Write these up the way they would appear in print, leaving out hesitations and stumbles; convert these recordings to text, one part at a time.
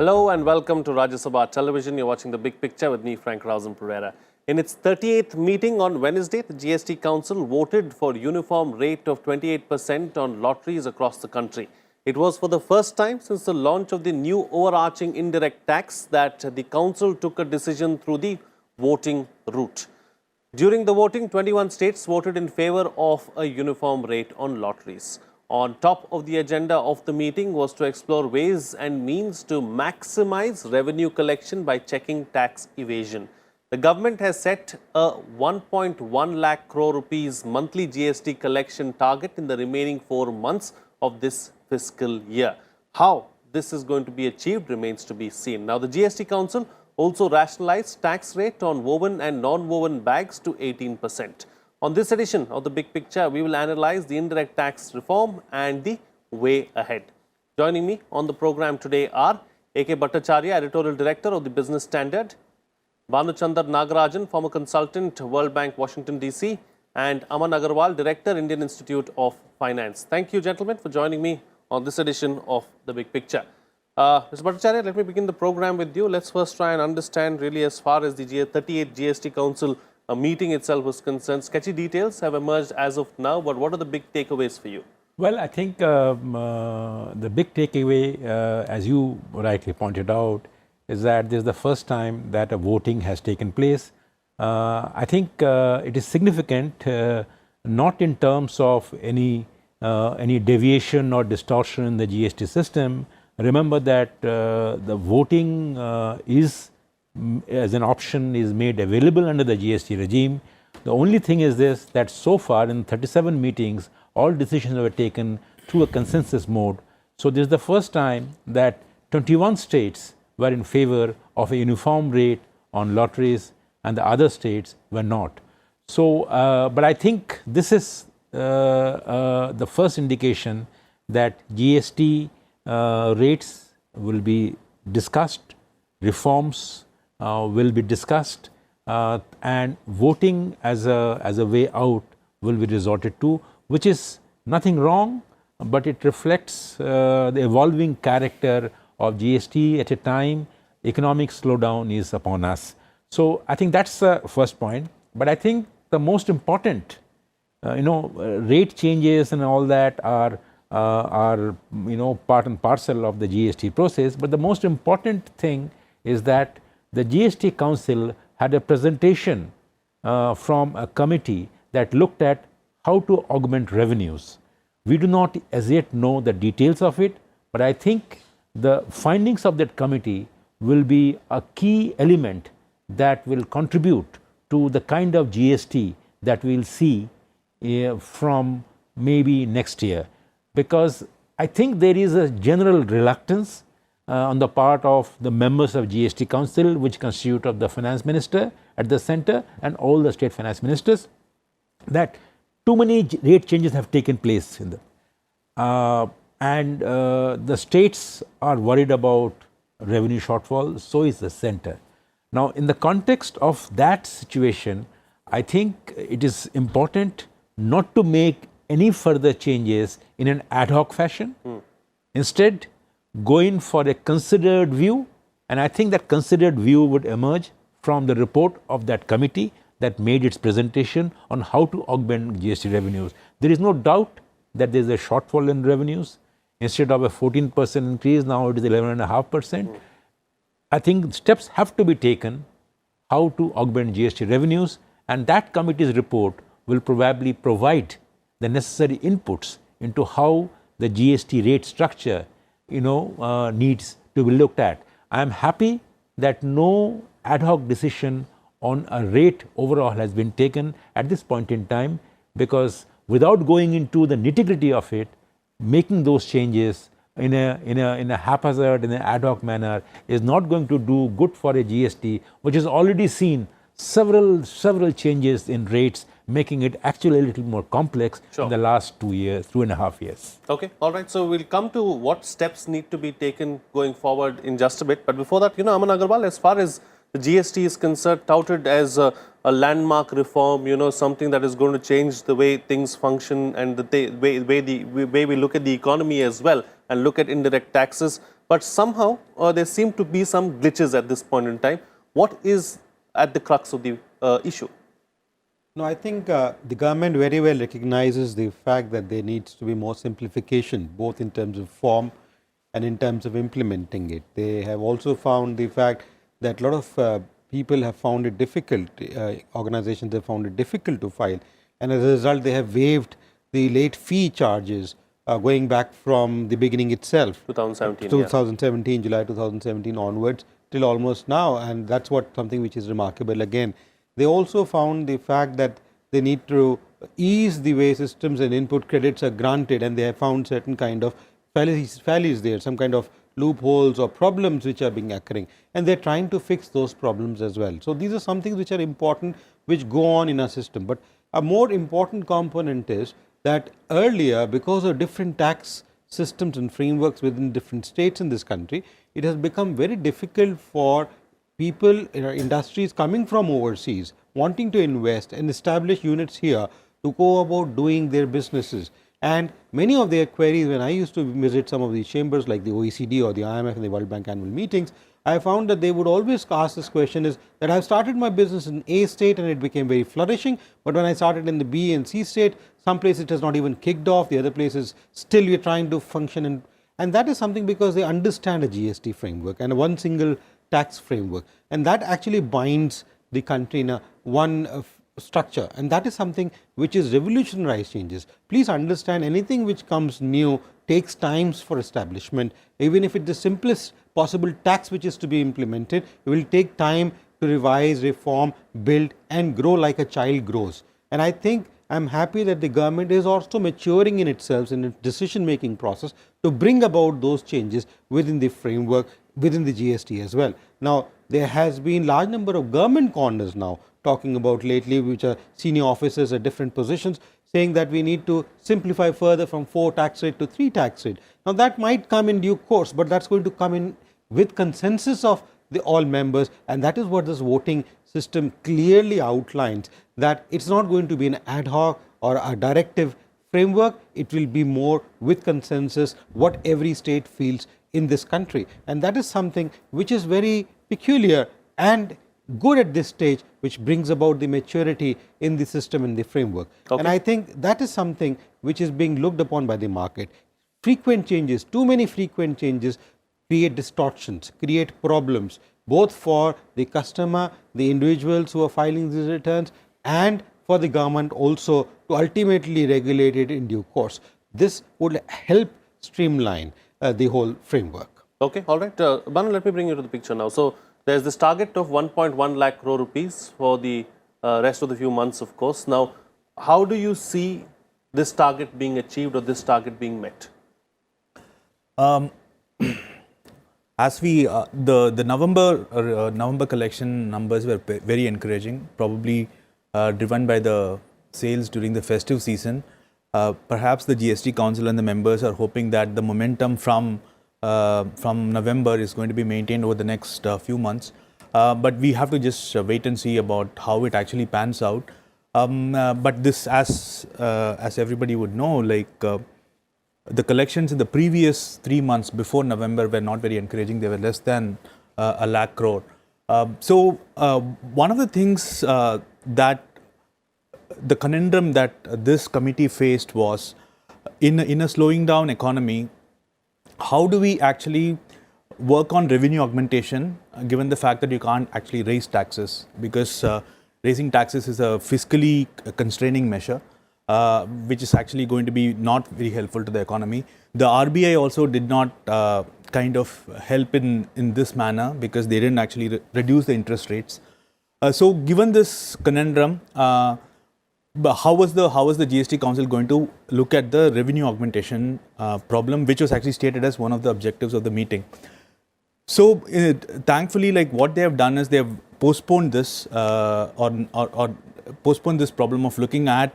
Hello and welcome to Rajya Sabha television. You're watching The Big Picture with me, Frank Rausam Pereira. In its 38th meeting on Wednesday, the GST Council voted for uniform rate of 28% on lotteries across the country. It was for the first time since the launch of the new overarching indirect tax that the Council took a decision through the voting route. During the voting, 21 states voted in favor of a uniform rate on lotteries. On top of the agenda of the meeting was to explore ways and means to maximize revenue collection by checking tax evasion. The government has set a 1.1 lakh crore rupees monthly GST collection target in the remaining 4 months of this fiscal year. How this is going to be achieved remains to be seen. Now, the GST Council also rationalized tax rate on woven and non-woven bags to 18%. On this edition of The Big Picture, we will analyze the indirect tax reform and the way ahead. Joining me on the program today are A.K. Bhattacharya, Editorial Director of the Business Standard, Bhanuchandar Nagarajan, former consultant, World Bank, Washington, D.C., and Aman Agarwal, Director, Indian Institute of Finance. Thank you, gentlemen, for joining me on this edition of The Big Picture. Mr. Bhattacharya, let me begin the program with you. Let's first try and understand really as far as the 38th GST Council meeting itself was concerned. Sketchy details have emerged as of now, but what are the big takeaways for you? Well, I think the big takeaway, as you rightly pointed out, is that this is the first time that a voting has taken place. I think it is significant, not in terms of any deviation or distortion in the GST system. Remember that the voting as an option is made available under the GST regime. The only thing is this, that so far in 37 meetings, all decisions were taken through a consensus mode. So this is the first time that 21 states were in favor of a uniform rate on lotteries and the other states were not. So, but I think this is the first indication that GST rates will be discussed, reforms will be discussed, and voting as a way out will be resorted to, which is nothing wrong, but it reflects the evolving character of GST at a time economic slowdown is upon us. So I think that's the first point. But I think the most important, rate changes and all that are part and parcel of the GST process. But the most important thing is that the GST Council had a presentation from a committee that looked at how to augment revenues. We do not as yet know the details of it, but I think the findings of that committee will be a key element that will contribute to the kind of GST that we will see from maybe next year. Because I think there is a general reluctance on the part of the members of GST Council, which constitute of the finance minister at the center and all the state finance ministers, that too many rate changes have taken place in the the states are worried about revenue shortfall, so is the center. Now, in the context of that situation, I think it is important not to make any further changes in an ad hoc fashion. Instead, go in for a considered view, and I think that considered view would emerge from the report of that committee that made its presentation on how to augment GST revenues. There is no doubt that there is a shortfall in revenues. Instead of a 14% increase, now it is 11.5%. I think steps have to be taken how to augment GST revenues, and that committee's report will probably provide the necessary inputs into how the GST rate structure needs to be looked at. I am happy that no ad hoc decision on a rate overall has been taken at this point in time, because without going into the nitty-gritty of it, making those changes in a haphazard, in an ad hoc manner is not going to do good for a GST, which has already seen several changes in rates, making it actually a little more complex in the last 2.5 years. Okay, all right. So we'll come to what steps need to be taken going forward in just a bit. But before that, Aman Agarwal, as far as the GST is concerned, touted as a landmark reform, something that is going to change the way things function and the way we look at the economy as well and look at indirect taxes. but somehow there seem to be some glitches at this point in time. What is at the crux of the issue? No, I think the government very well recognizes the fact that there needs to be more simplification, both in terms of form and in terms of implementing it. They have also found the fact that a lot of people have found it difficult, organizations have found it difficult to file, and as a result they have waived the late fee charges going back from the beginning itself. 2017, July 2017 onwards till almost now, and that's what something which is remarkable again. They also found the fact that they need to ease the way systems and input credits are granted, and they have found certain kind of fallacies there, some kind of loopholes or problems which are being occurring, and they are trying to fix those problems as well. So these are some things which are important, which go on in our system. But a more important component is that earlier, because of different tax systems and frameworks within different states in this country, it has become very difficult for people, industries coming from overseas wanting to invest and establish units here to go about doing their businesses. And many of their queries, when I used to visit some of these chambers like the OECD or the IIF and the World Bank annual meetings, I found that they would always ask this question is that I have started my business in A state and it became very flourishing, but when I started in the B and C state, some places it has not even kicked off, the other places still we are trying to function, and that is something because they understand a GST framework and one single tax framework, and that actually binds the country in a one structure, and that is something which is revolutionized changes. Please understand, anything which comes new takes times for establishment. Even if it's the simplest possible tax which is to be implemented, it will take time to revise, reform, build and grow like a child grows. And I think I'm happy that the government is also maturing in itself in its decision making process to bring about those changes within the framework, within the GST as well. Now, there has been large number of government corners now talking about lately, which are senior officers at different positions, saying that we need to simplify further from 4 tax rate to 3 tax rate. Now, that might come in due course, but that's going to come in with consensus of the all members, and that is what this voting system clearly outlines, that it's not going to be an ad hoc or a directive framework, it will be more with consensus what every state feels in this country, and that is something which is very peculiar and good at this stage, which brings about the maturity in the system and the framework. Okay. And I think that is something which is being looked upon by the market. Frequent changes, too many frequent changes create distortions, create problems, both for the customer, the individuals who are filing these returns, and for the government also to ultimately regulate it in due course. This would help streamline the whole framework. Okay, all right. Aman, let me bring you to the picture now. So, there's this target of 1.1 lakh crore rupees for the rest of the few months, of course. Now, how do you see this target being achieved or this target being met? As we, the November collection numbers were very encouraging, probably driven by the sales during the festive season. Perhaps the GST Council and the members are hoping that the momentum from November is going to be maintained over the next few months. But we have to just wait and see about how it actually pans out. But this, as everybody would know, like the collections in the previous 3 months before November were not very encouraging. They were less than a lakh crore. So one of the things that the conundrum that this committee faced was in a slowing down economy, how do we actually work on revenue augmentation given the fact that you can't actually raise taxes, because raising taxes is a fiscally constraining measure, which is actually going to be not very helpful to the economy. The RBI also did not kind of help in this manner because they didn't actually reduce the interest rates. So given this conundrum, but how was the GST Council going to look at the revenue augmentation problem, which was actually stated as one of the objectives of the meeting? So thankfully, like what they have done is they have postponed this or postponed this problem of looking at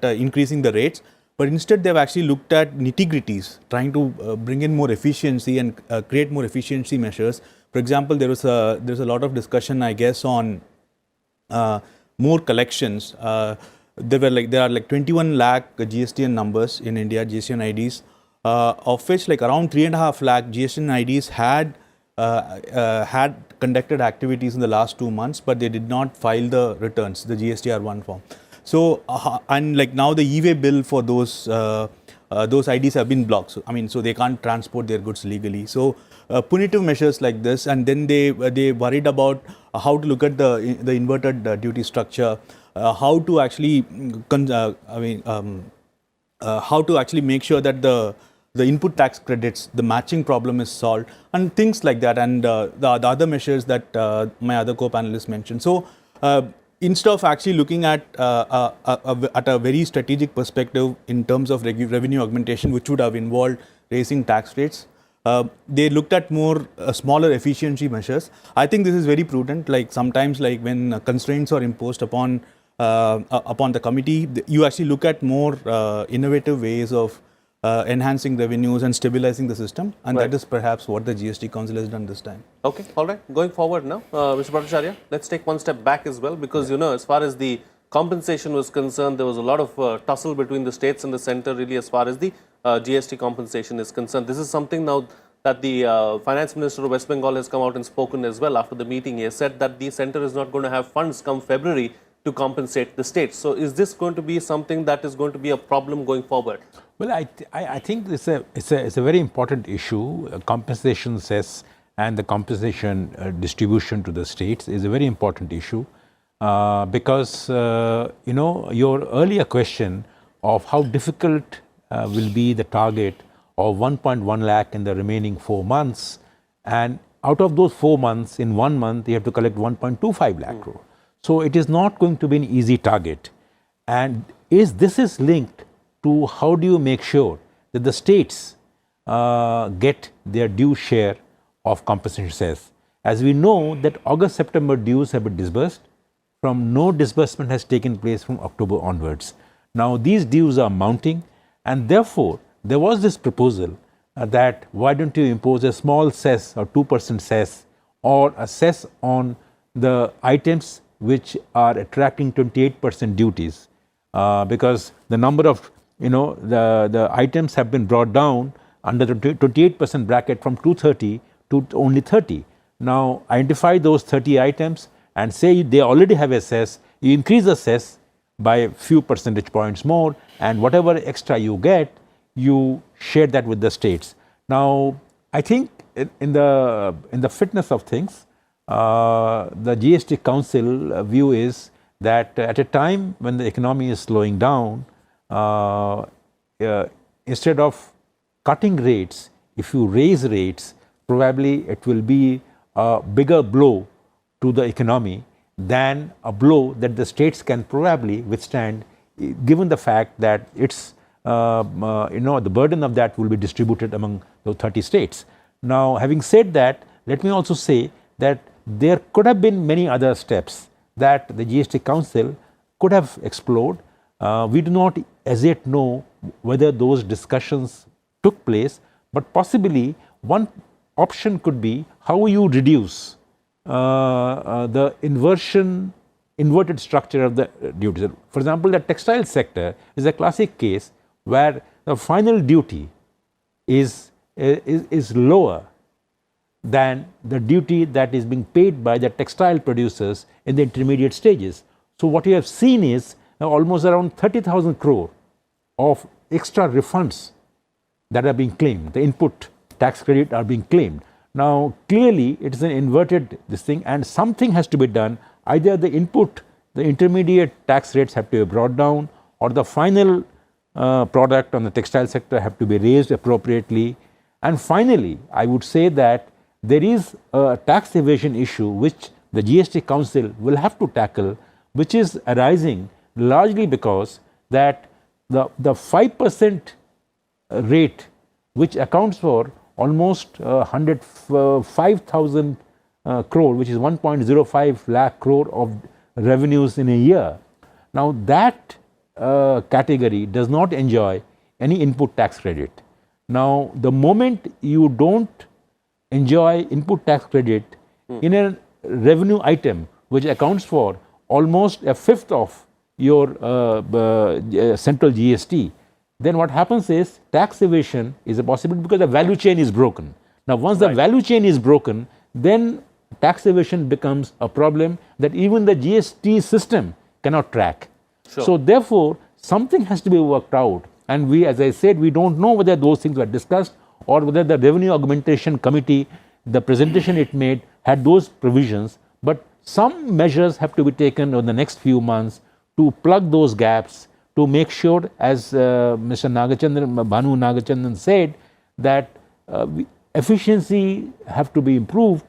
increasing the rates, but instead they have actually looked at nitty-gritties, trying to bring in more efficiency and create more efficiency measures. For example, there's a lot of discussion, I guess, on more collections. There are like 21 lakh GSTN numbers in India, GSTN IDs. of which like around 3.5 lakh GST IDs had conducted activities in the last 2 months, but they did not file the returns, the GSTR1 form. So, and like now the e-way bill for those IDs have been blocked. So, I mean, so they can't transport their goods legally. So, punitive measures like this, and then they worried about how to look at the inverted duty structure, how to actually, how to actually make sure that the input tax credits, the matching problem is solved, and things like that, and the other measures that my other co-panelists mentioned. So, instead of actually looking at a very strategic perspective in terms of revenue augmentation, which would have involved raising tax rates, they looked at more smaller efficiency measures. I think this is very prudent. Like sometimes, like when constraints are imposed upon the committee, you actually look at more innovative ways of enhancing revenues and stabilizing the system, and that is perhaps what the GST Council has done this time. Okay, all right. Going forward now, Mr. Bhattacharya, let's take one step back as well, because you know, as far as the compensation was concerned, there was a lot of tussle between the states and the centre, really, as far as the GST compensation is concerned. This is something now that the Finance Minister of West Bengal has come out and spoken as well after the meeting. He has said that the centre is not going to have funds come February to compensate the states. So, is this going to be something that is going to be a problem going forward? Well, I think it's a very important issue. Compensation cess and the compensation distribution to the states is a very important issue because you know, your earlier question of how difficult will be the target of 1.1 lakh in the remaining 4 months, and out of those 4 months, in 1 month you have to collect 1.25 lakh crore. So it is not going to be an easy target, and this is linked to how do you make sure that the states get their due share of compensation cess. As we know that August-September dues have been disbursed, from no disbursement has taken place from October onwards. Now these dues are mounting, and therefore there was this proposal that why don't you impose a small cess or 2% cess or a cess on the items which are attracting 28% duties, because the number of the items have been brought down under the 28% bracket from 230 to only 30. Now identify those 30 items and say they already have a cess, you increase the cess by a few percentage points more, and whatever extra you get, you share that with the states. Now I think in the fitness of things, the GST Council view is that at a time when the economy is slowing down, instead of cutting rates, if you raise rates, probably it will be a bigger blow to the economy than a blow that the states can probably withstand, given the fact that it's the burden of that will be distributed among the 30 states. Now, having said that, let me also say that there could have been many other steps that the GST Council could have explored. We do not as yet know whether those discussions took place, but possibly one option could be how you reduce the inverted structure of the duties. For example, the textile sector is a classic case where the final duty is lower than the duty that is being paid by the textile producers in the intermediate stages. So what you have seen is almost around 30,000 crore of extra refunds that are being claimed. The input tax credit are being claimed. Now clearly it is an inverted this thing, and something has to be done. Either the intermediate tax rates have to be brought down, or the final product on the textile sector have to be raised appropriately. And finally, I would say that there is a tax evasion issue which the GST Council will have to tackle, which is arising largely because that the 5% rate, which accounts for almost 105,000 crore, which is 1.05 lakh crore of revenues in a year. Now that category does not enjoy any input tax credit. Now the moment you don't enjoy input tax credit in a revenue item which accounts for almost a fifth of your central GST, then what happens is tax evasion is a possibility because the value chain is broken. Now, once the value chain is broken, then tax evasion becomes a problem that even the GST system cannot track. Sure. So, therefore, something has to be worked out, and we, as I said, we don't know whether those things were discussed or whether the Revenue Augmentation Committee, the presentation it made, had those provisions, but some measures have to be taken over the next few months to plug those gaps, to make sure, as Mr. Bhanu Nagachandran said, that efficiency have to be improved,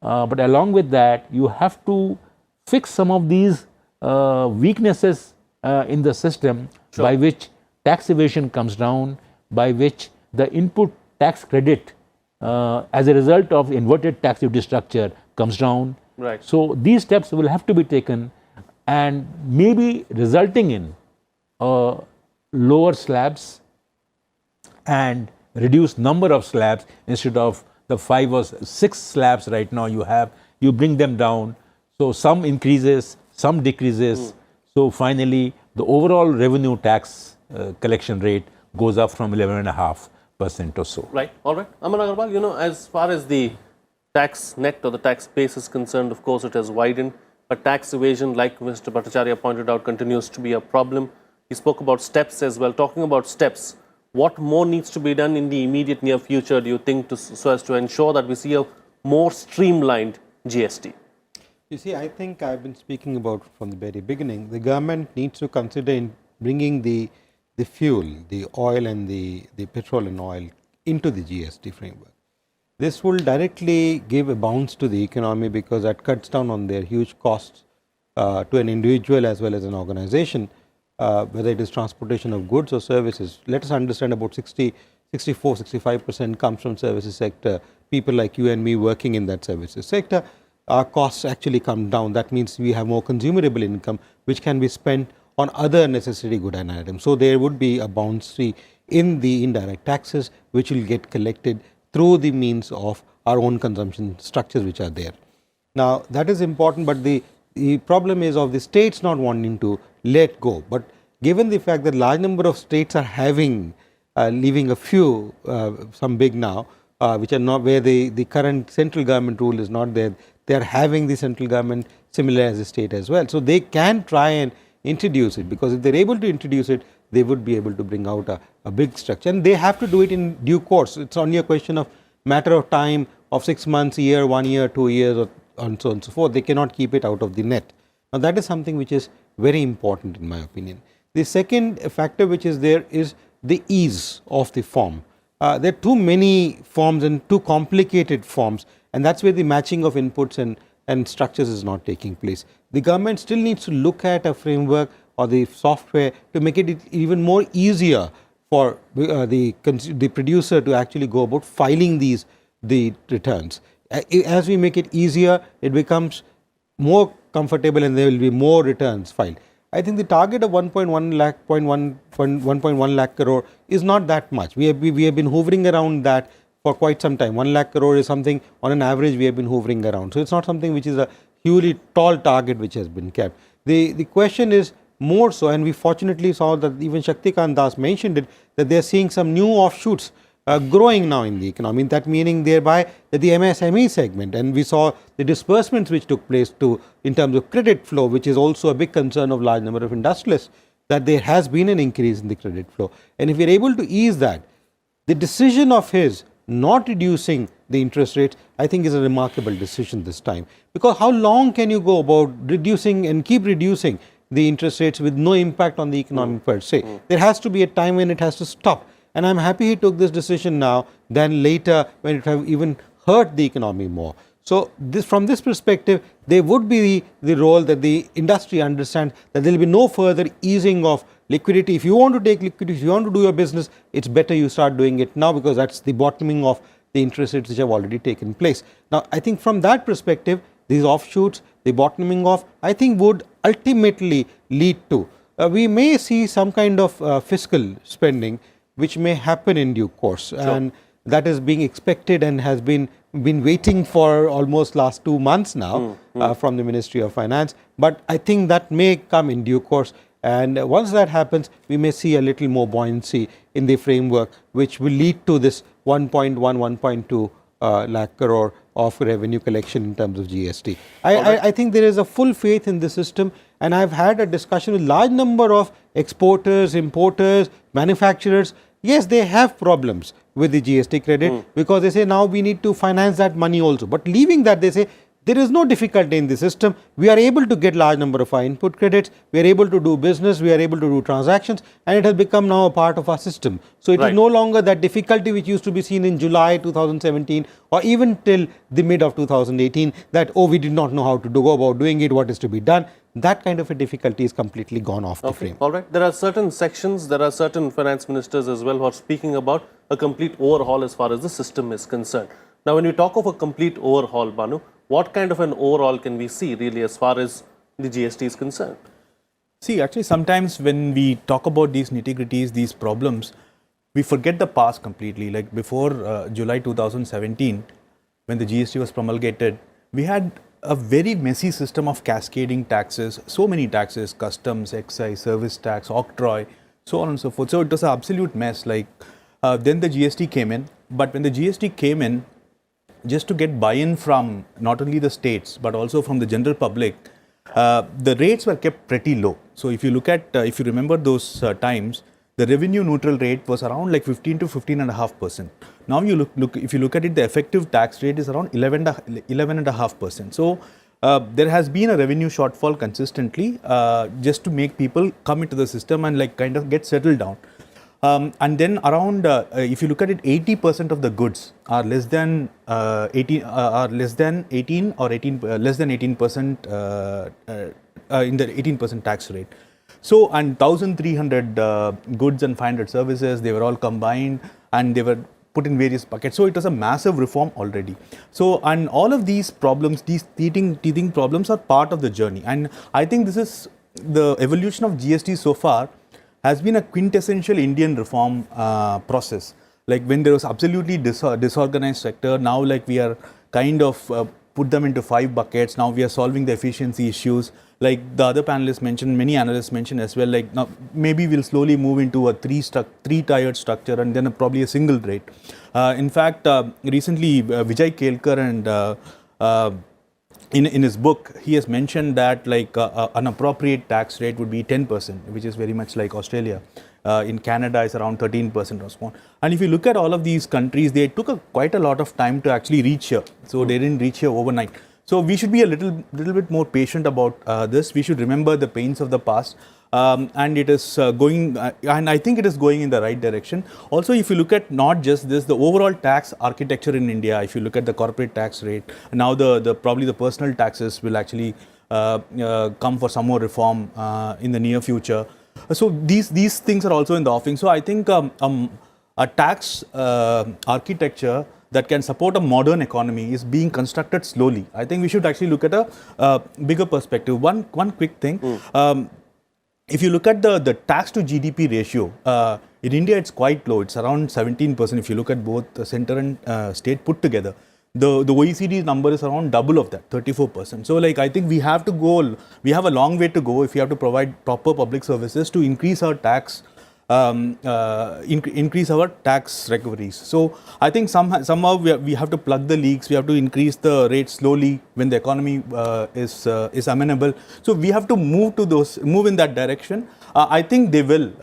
but along with that, you have to fix some of these weaknesses in the system by which tax evasion comes down, by which the input tax credit as a result of inverted tax duty structure comes down. Right. So, these steps will have to be taken and maybe resulting in lower slabs and reduced number of slabs instead of the 5 or 6 slabs right now you have, you bring them down. So, some increases, some decreases. So, finally, the overall revenue tax collection rate goes up from 11.5% or so. Right. All right. Aman Agarwal, you know, as far as the tax net or the tax base is concerned, of course, it has widened. But tax evasion, like Mr. Bhattacharya pointed out, continues to be a problem. He spoke about steps as well. Talking about steps, what more needs to be done in the immediate near future, do you think, so as to ensure that we see a more streamlined GST? You see, I think I've been speaking about from the very beginning, the government needs to consider in bringing the fuel, the oil and the petrol and oil into the GST framework. This will directly give a bounce to the economy because that cuts down on their huge costs to an individual as well as an organization, whether it is transportation of goods or services. Let us understand about 65% comes from services sector. People like you and me working in that services sector, our costs actually come down. That means we have more consumable income which can be spent on other necessary good and items. So, there would be a bounce in the indirect taxes which will get collected through the means of our own consumption structures which are there. Now, that is important, but the problem is of the states not wanting to let go. But given the fact that large number of states are having, leaving a few, some big now, which are not where the current central government rule is not there, they are having the central government similar as the state as well. So, they can try and introduce it, because if they are able to introduce it, they would be able to bring out a big structure, and they have to do it in due course. It's only a question of matter of time of 6 months, a year, 1 year, 2 years, or and so on and so forth. They cannot keep it out of the net. Now, that is something which is very important in my opinion. The second factor which is there is the ease of the form. There are too many forms and too complicated forms, and that's where the matching of inputs and structures is not taking place. The government still needs to look at a framework or the software to make it even more easier for the producer to actually go about filing the returns. As we make it easier, it becomes more comfortable and there will be more returns filed. I think the target of 1.1 lakh crore is not that much. We have been hovering around that for quite some time. 1 lakh crore is something on an average we have been hovering around. So, it's not something which is a hugely tall target which has been kept. The question is more so, and we fortunately saw that even Shaktikant Das mentioned it, that they are seeing some new offshoots growing now in the economy. That meaning thereby that the MSME segment, and we saw the disbursements which took place in terms of credit flow, which is also a big concern of large number of industrialists, that there has been an increase in the credit flow. And if we are able to ease that, the decision of his not reducing the interest rates, I think is a remarkable decision this time. Because how long can you go about reducing and keep reducing the interest rates with no impact on the economy per se? There has to be a time when it has to stop. And I am happy he took this decision now than later when it have even hurt the economy more. So, from this perspective, there would be the role that the industry understands that there will be no further easing of liquidity. If you want to take liquidity, if you want to do your business, it's better you start doing it now, because that's the bottoming of the interest rates which have already taken place. Now, I think from that perspective, these offshoots, the bottoming off, I think would ultimately lead to, we may see some kind of fiscal spending which may happen in due course. Sure. And that is being expected and has been waiting for almost last 2 months now from the Ministry of Finance. But I think that may come in due course, And once that happens, we may see a little more buoyancy in the framework, which will lead to this 1.1, 1.2 lakh crore of revenue collection in terms of GST. I think there is a full faith in the system, and I've had a discussion with large number of exporters, importers, manufacturers. Yes, they have problems with the GST credit because they say now we need to finance that money also. But leaving that, they say there is no difficulty in the system. We are able to get large number of our input credits. We are able to do business. We are able to do transactions, and it has become now a part of our system. So it is no longer that difficulty which used to be seen in July 2017 or even till the mid of 2018 that, oh, we did not know how to go about doing it, what is to be done. That kind of a difficulty is completely gone off the frame. All right. There are certain sections, there are certain finance ministers as well who are speaking about a complete overhaul as far as the system is concerned. Now, when we talk of a complete overhaul, Banu, what kind of an overhaul can we see really as far as the GST is concerned? See, actually, sometimes when we talk about these nitty-gritties, these problems, we forget the past completely. Like before July 2017, when the GST was promulgated, we had a very messy system of cascading taxes, so many taxes, customs, excise, service tax, octroi, so on and so forth. So it was an absolute mess. Like then the GST came in, but when the GST came in, just to get buy-in from not only the states but also from the general public, the rates were kept pretty low. So if you look at, if you remember those times, the revenue neutral rate was around like 15 to 15.5%. Now you look if you look at it, the effective tax rate is around 11.5%. So there has been a revenue shortfall consistently just to make people come into the system and like kind of get settled down. And then around, if you look at it, 80% of the goods are less than 18 or less than 18% in the 18% tax rate. So, and 1,300 goods and 500 services, they were all combined and they were put in various buckets. So it was a massive reform already. So, and all of these problems, these teething problems are part of the journey. And I think this is the evolution of GST so far has been a quintessential Indian reform process. Like when there was absolutely disorganized sector, now like we are kind of put them into 5 buckets. Now we are solving the efficiency issues. Like the other panelists mentioned, many analysts mentioned as well, like now maybe we'll slowly move into a three-tiered structure and then probably a single rate. In fact, recently Vijay Kelkar and in his book, he has mentioned that like an appropriate tax rate would be 10%, which is very much like Australia. In Canada, it's around 13% or so. And if you look at all of these countries, they took quite a lot of time to actually reach here. So they didn't reach here overnight. So we should be a little bit more patient about this. We should remember the pains of the past. And it is going, and I think it is going in the right direction. Also, if you look at not just this, the overall tax architecture in India, if you look at the corporate tax rate, now probably the personal taxes will actually come for some more reform in the near future. So these things are also in the offing. So I think a tax architecture that can support a modern economy is being constructed slowly. I think we should actually look at a bigger perspective. One quick thing. If you look at the tax to GDP ratio, in India it's quite low. It's around 17% if you look at both the center and state put together. The OECD number is around double of that, 34%. So like I think we have a long way to go if we have to provide proper public services to increase our tax increase our tax recoveries. So I think somehow we have to plug the leaks. We have to increase the rate slowly when the economy is amenable. So we have to move in that direction. I think they will,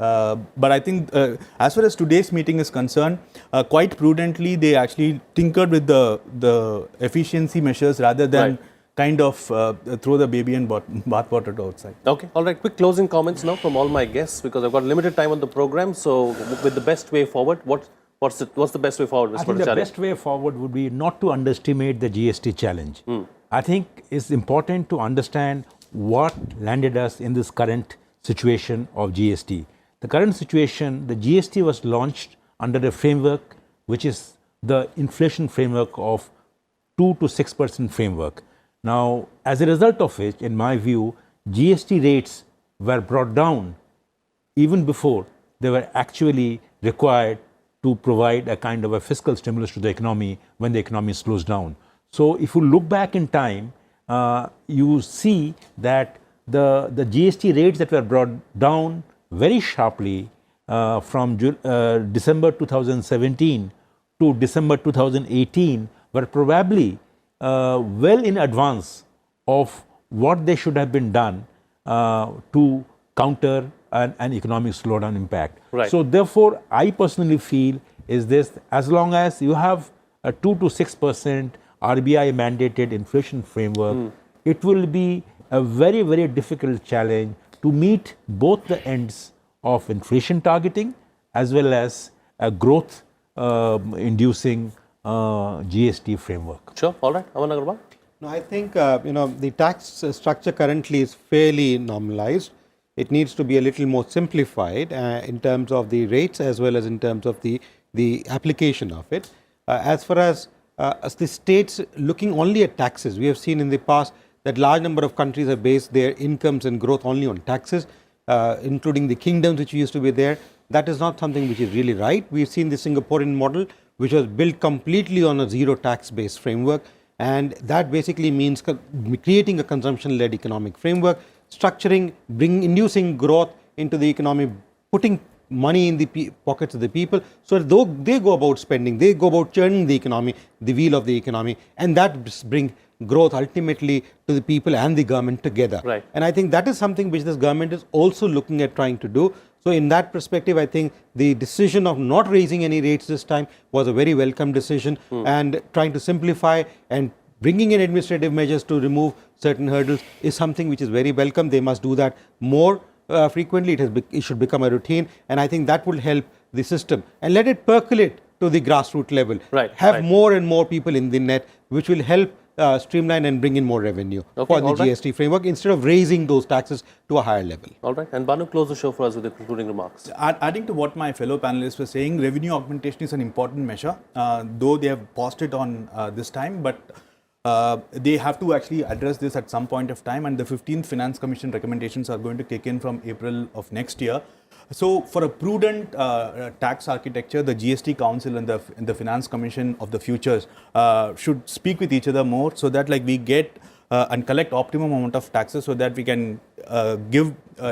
but I think as far as today's meeting is concerned, quite prudently they actually tinkered with the efficiency measures rather than kind of throw the baby and bathwater to outside. Okay, all right. Quick closing comments now from all my guests because I've got limited time on the program. So, with the best way forward, what's the best way forward, Mr. I think the best way forward would be not to underestimate the GST challenge. I think it's important to understand what landed us in this current situation of GST. The current situation, the GST was launched under a framework which is the inflation framework of 2 to 6% framework. Now, as a result of which, in my view, GST rates were brought down even before they were actually required to provide a kind of a fiscal stimulus to the economy when the economy slows down. So, if you look back in time, you see that the GST rates that were brought down very sharply from December 2017 to December 2018 were probably well in advance of what they should have been done to counter an economic slowdown impact. Right. So therefore, I personally feel is this, as long as you have a 2 to 6% RBI mandated inflation framework, it will be a very, very difficult challenge to meet both the ends of inflation targeting as well as a growth inducing GST framework. Sure. All right. Aman Agarwal. No, I think the tax structure currently is fairly normalized. It needs to be a little more simplified in terms of the rates as well as in terms of the application of it. As far as the states looking only at taxes, we have seen in the past that large number of countries have based their incomes and growth only on taxes, including the kingdoms which used to be there. That is not something which is really right. We've seen the Singaporean model, which was built completely on a zero tax based framework, and that basically means creating a consumption led economic framework, structuring, inducing growth into the economy, putting money in the pockets of the people, so though they go about spending, they go about churning the economy, the wheel of the economy, and that brings growth ultimately to the people and the government together. Right. And I think that is something which this government is also looking at trying to do. So in that perspective, I think the decision of not raising any rates this time was a very welcome decision, and trying to simplify and bringing in administrative measures to remove certain hurdles is something which is very welcome. They must do that more frequently. It should become a routine, and I think that will help the system and let it percolate to the grassroots level. Right, Have right. more and more people in the net, which will help streamline and bring in more revenue for the all right. GST framework instead of raising those taxes to a higher level. All right. And Banu, close the show for us with the concluding remarks. Adding to what my fellow panelists were saying, revenue augmentation is an important measure, though they have paused it on this time, but they have to actually address this at some point of time, and the 15th Finance Commission recommendations are going to kick in from April of next year. So for a prudent tax architecture, the GST Council and the Finance Commission of the futures should speak with each other more, so that like we get and collect optimum amount of taxes, so that we can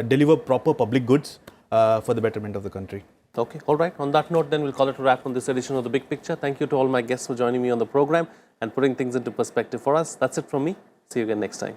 deliver proper public goods for the betterment of the country. Okay. All right. On that note, then we'll call it a wrap on this edition of The Big Picture. Thank you to all my guests for joining me on the program and putting things into perspective for us. That's it from me. See you again next time.